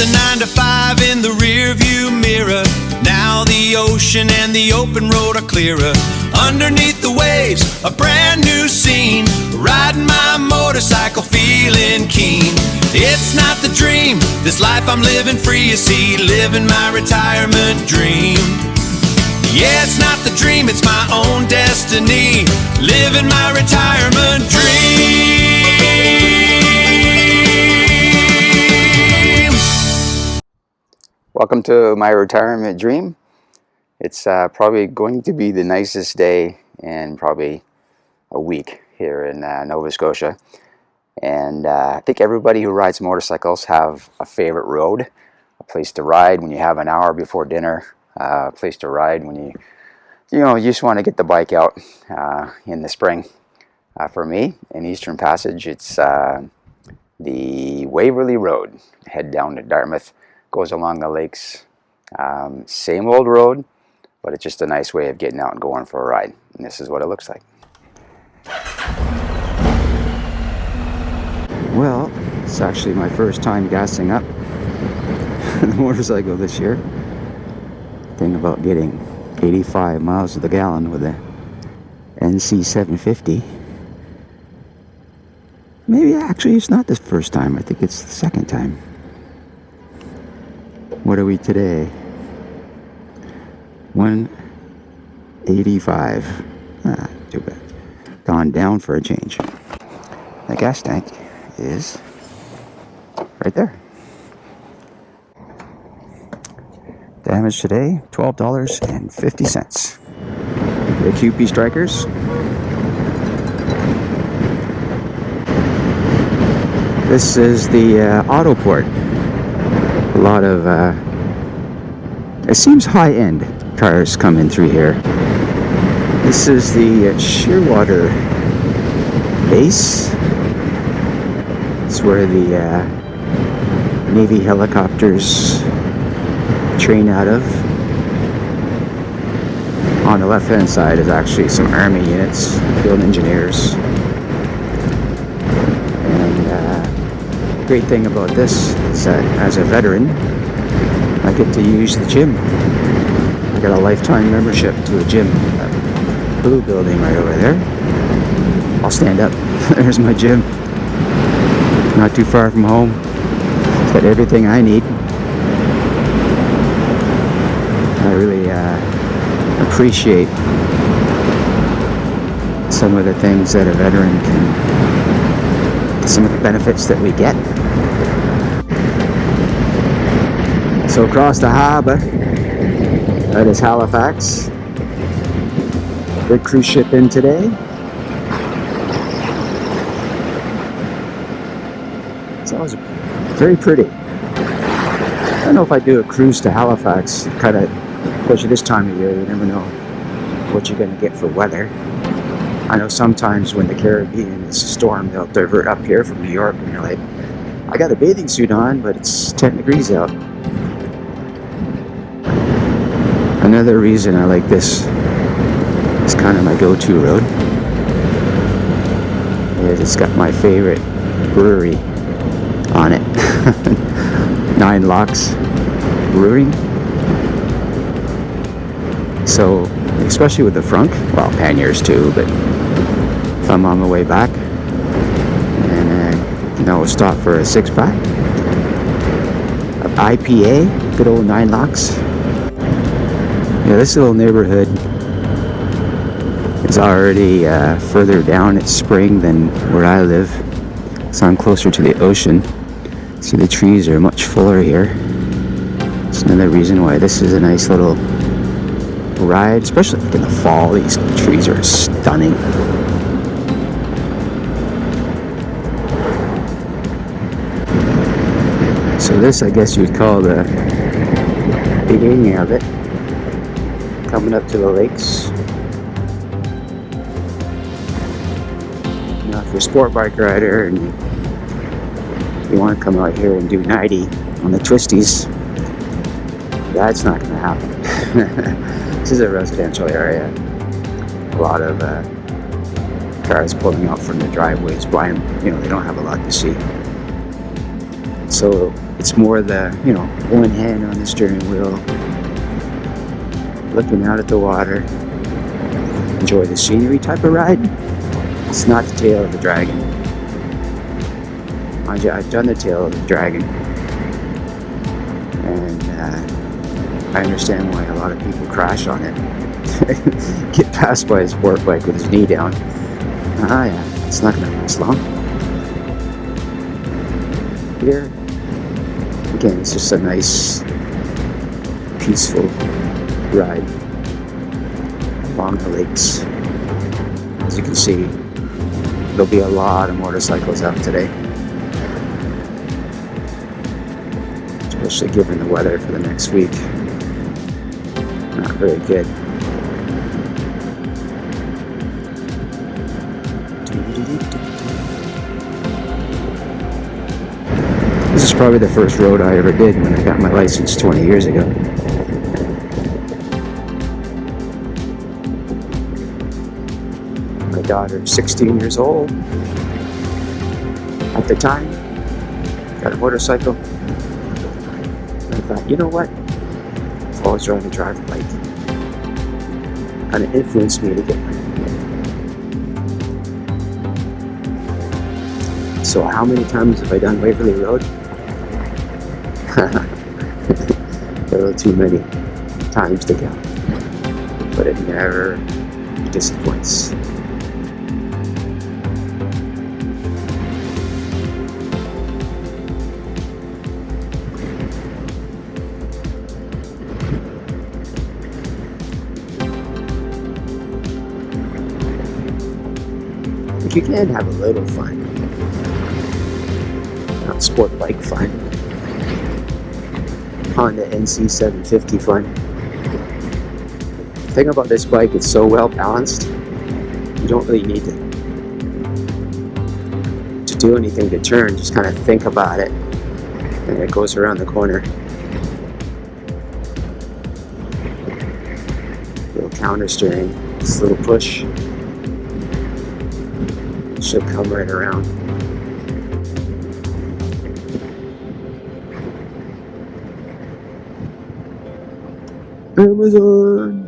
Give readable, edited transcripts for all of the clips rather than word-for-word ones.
the 9 to 5 in the rear view mirror. Now the ocean and the open road are clearer. Underneath the waves, a brand new scene. Riding my motorcycle, feeling keen. It's not the dream, this life I'm living free, you see. Living my retirement dream. Yeah, it's not the dream, it's my own destiny. Living my retirement dream. Welcome to my retirement dream. It's probably going to be the nicest day in probably a week here in Nova Scotia. And I think everybody who rides motorcycles have a favorite road, a place to ride when you have an hour before dinner, a place to ride when you just want to get the bike out in the spring. For me, in Eastern Passage, it's the Waverley Road. Head down to Dartmouth, goes along the lakes. Same old road, but it's just a nice way of getting out and going for a ride. And this is what it looks like. Well, it's actually my first time gassing up the motorcycle this year. Thing about getting 85 miles to the gallon with a NC 750. Maybe actually it's not the first time. I think it's the second time. What are we today? 185. Too bad. Gone down for a change. The gas tank is right there. Damage today, $12.50. The QP Strikers. This is the auto port. A lot of, it seems high-end cars come in through here. This is the Shearwater base. It's where the Navy helicopters train out of. On the left hand side is actually some Army units, field engineers. And the great thing about this is that as a veteran, I get to use the gym. I got a lifetime membership to a gym, that blue building right over there. I'll stand up. There's my gym. Not too far from home. It's got everything I need. I really appreciate some of the things that a veteran can, some of the benefits that we get. So across the harbour, that is Halifax. Big cruise ship in today. It's always very pretty. I don't know if I do a cruise to Halifax, kind of, especially this time of year, you never know what you're going to get for weather. I know sometimes when the Caribbean is a storm, they'll divert up here from New York, and you're like, I got a bathing suit on, but it's 10 degrees out. Another reason I like this, it's kind of my go-to road, is it's got my favorite brewery on it. 9 Locks Brewing. So, especially with the frunk, well, panniers too, but if I'm on my way back and we'll stop for a 6-pack of IPA, good old 9 Locks. Yeah, this little neighborhood is already further down its spring than where I live, so I'm closer to the ocean. See, the trees are much fuller here. It's another reason why this is a nice little ride, especially like in the fall. These trees are stunning. So this, I guess you'd call the beginning of it. Coming up to the lakes. Now, if you're a sport bike rider and you want to come out here and do 90 on the Twisties, that's not going to happen. This is a residential area. A lot of cars pulling out from the driveways, blind, they don't have a lot to see. So It's more the, one hand on the steering wheel, looking out at the water, enjoy the scenery type of ride. It's not the tail of the dragon. Mind you, I've done the tail of the dragon, and I understand why a lot of people crash on it. Get passed by a sport bike with his knee down. Yeah, it's not going to last long. Here, again, it's just a nice, peaceful ride along the lakes. As you can see, there'll be a lot of motorcycles out today, especially given the weather for the next week. Not very good. This is probably the first road I ever did when I got my license 20 years ago. My daughter's 16 years old at the time, got a motorcycle. And I thought, you know what? I've always wanted to drive a bike. Kind of influenced me to get one. So how many times have I done Waverley Road? A little too many times to count, but it never disappoints. But you can have a little fun, not sport bike fun. Honda NC 750 fun. The thing about this bike, it's so well balanced, you don't really need to do anything to turn, just kind of think about it, and it goes around the corner. Little counter steering, this little push should come right around. Amazon.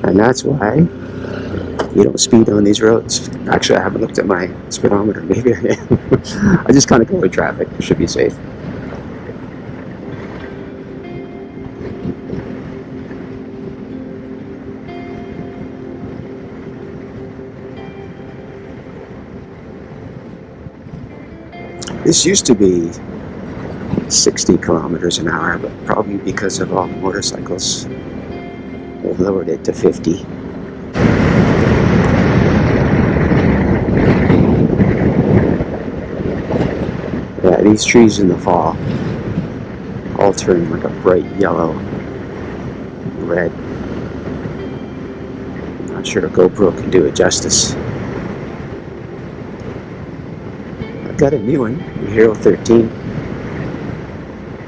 And that's why you don't speed on these roads. Actually, I haven't looked at my speedometer. Maybe I am. I just kind of go with traffic. It should be safe. This used to be 60 kilometers an hour, but probably because of all the motorcycles, they've lowered it to 50. Yeah, these trees in the fall all turn like a bright yellow, red. I'm not sure a GoPro can do it justice. Got a new one, the Hero 13.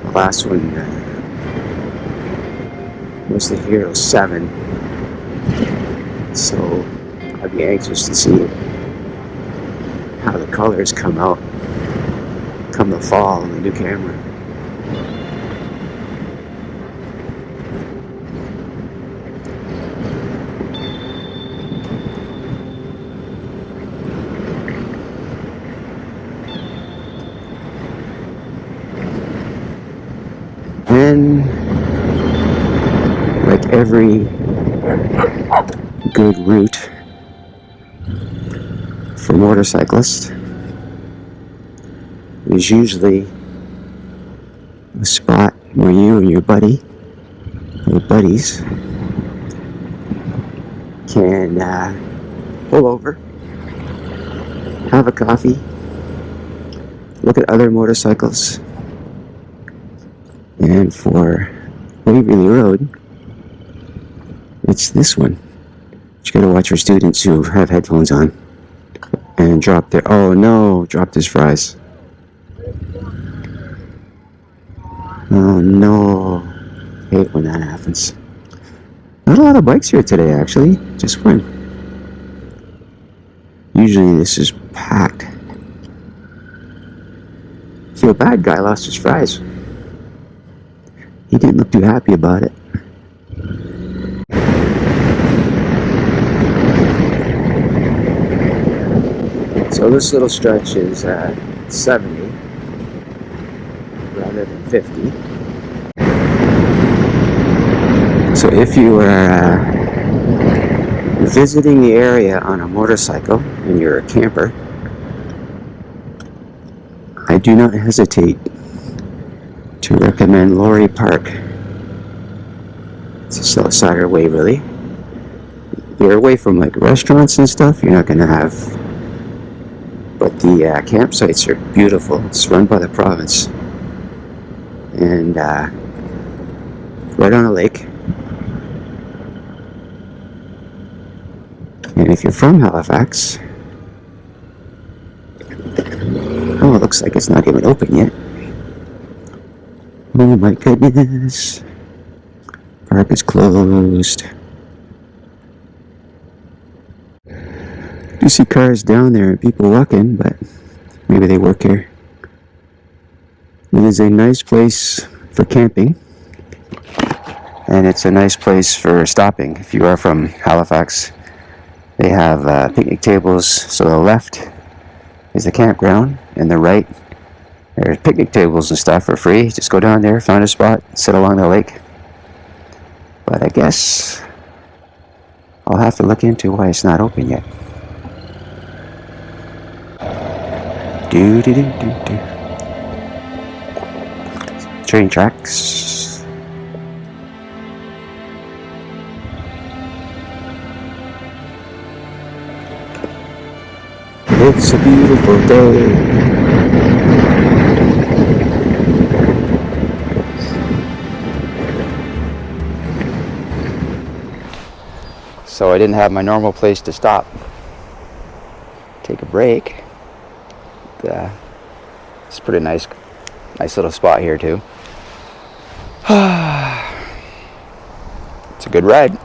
The last one was the Hero 7. So I'd be anxious to see how the colors come out come the fall on the new camera. And like every good route for motorcyclists, there's usually a spot where you and your buddy or buddies can pull over, have a coffee, look at other motorcycles. And for Waverley Road, it's this one. You gotta watch for students who have headphones on and drop their, oh no, dropped his fries. Oh no, hate when that happens. Not a lot of bikes here today, actually, just one. Usually this is packed. Feel bad, guy lost his fries. He didn't look too happy about it. So this little stretch is 70 rather than 50. So if you are visiting the area on a motorcycle and you're a camper, I do not hesitate to recommend Laurie Park. It's the south side of Waverley. You're away from like restaurants and stuff, you're not going to have, but the campsites are beautiful. It's run by the province and right on a lake. And if you're from Halifax, oh, it looks like it's not even open yet. Oh my goodness. Park is closed. You see cars down there and people walking, but maybe they work here. It is a nice place for camping. And it's a nice place for stopping. If you are from Halifax, they have picnic tables. So the left is the campground, and the right, there's picnic tables and stuff for free. Just go down there, find a spot, sit along the lake. But I guess I'll have to look into why it's not open yet. Train tracks. It's a beautiful day. So I didn't have my normal place to stop, take a break. It's a pretty nice little spot here too. It's a good ride.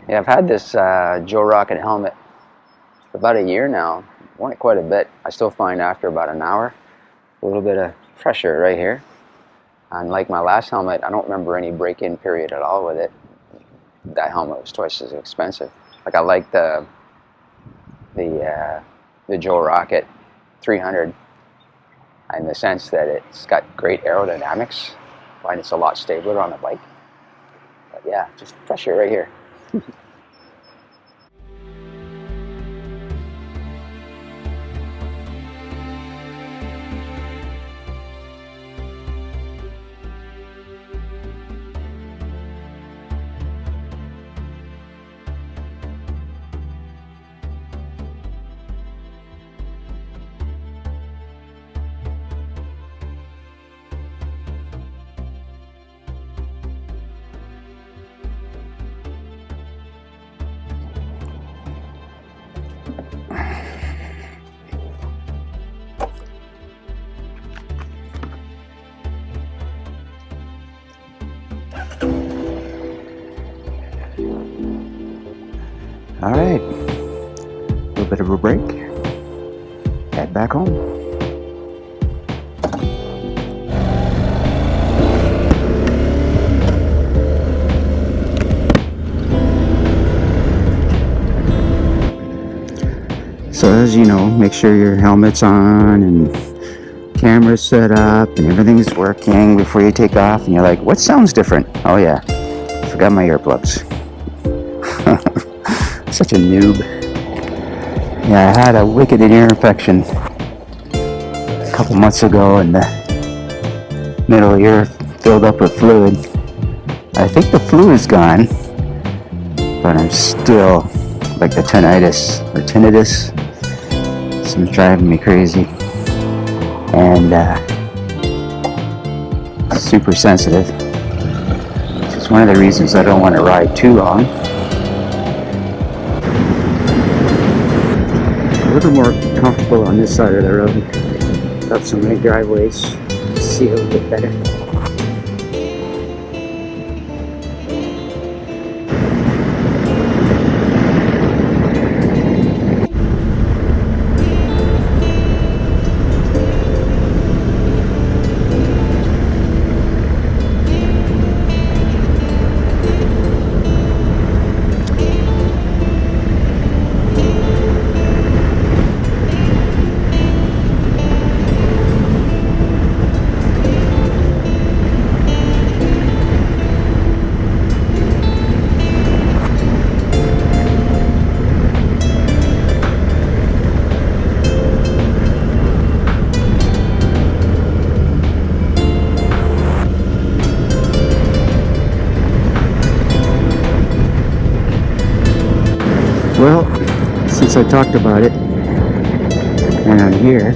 Yeah, I've had this Joe Rocket helmet for about a year now. Worn it quite a bit. I still find after about an hour a little bit of pressure right here. Unlike my last helmet, I don't remember any break-in period at all with it. That helmet was twice as expensive. Like, I like the Joe Rocket 300 in the sense that it's got great aerodynamics. I find it's a lot stabler on the bike. But yeah, just pressure right here. All right, a little bit of a break, head back home. So as you know, make sure your helmet's on and camera's set up and everything's working before you take off, and you're like, what sounds different? Oh yeah, I forgot my earplugs. Such a noob. Yeah, I had a wicked ear infection a couple months ago, and the middle ear filled up with fluid. I think the flu is gone, but I'm still like the tinnitus. It's driving me crazy, and super sensitive. Which is one of the reasons I don't want to ride too long. A little more comfortable on this side of the road. Got so many driveways, see a little bit better. Well, since I talked about it, and I'm here,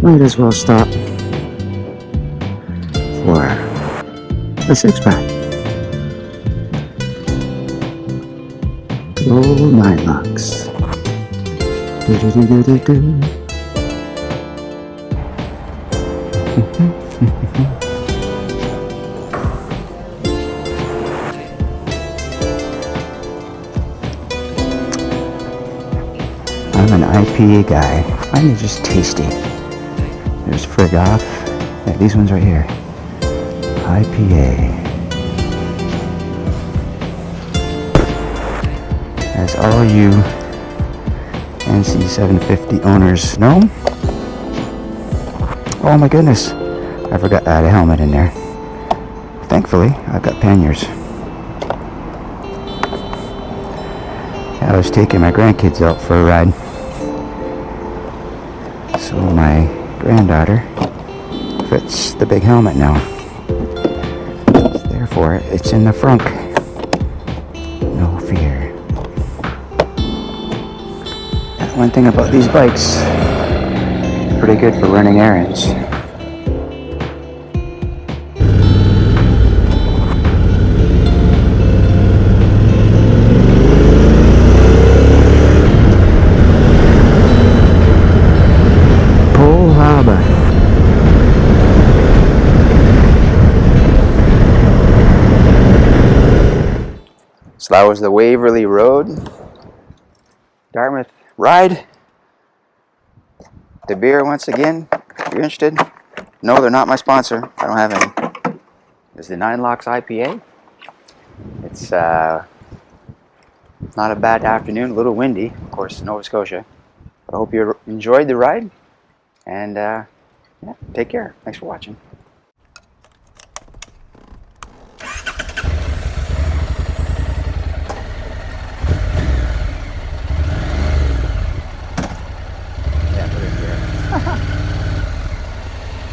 might as well stop for a six-pack. Oh, 9 locks. I'm an IPA guy. I find it just tasty. There's Frig Off. Yeah, these ones right here. IPA. As all you NC 750 owners know. Oh my goodness. I forgot to add a helmet in there. Thankfully, I've got panniers. I was taking my grandkids out for a ride. So my granddaughter fits the big helmet now. Therefore, it's in the frunk. No fear. One thing about these bikes, pretty good for running errands. Pole Harbor. So that was the Waverley Road, Dartmouth ride. The beer, once again, if you're interested. No, they're not my sponsor. I don't have any. It's the 9 Locks IPA. It's not a bad afternoon, a little windy, of course, in Nova Scotia. But I hope you enjoyed the ride. And yeah, take care. Thanks for watching.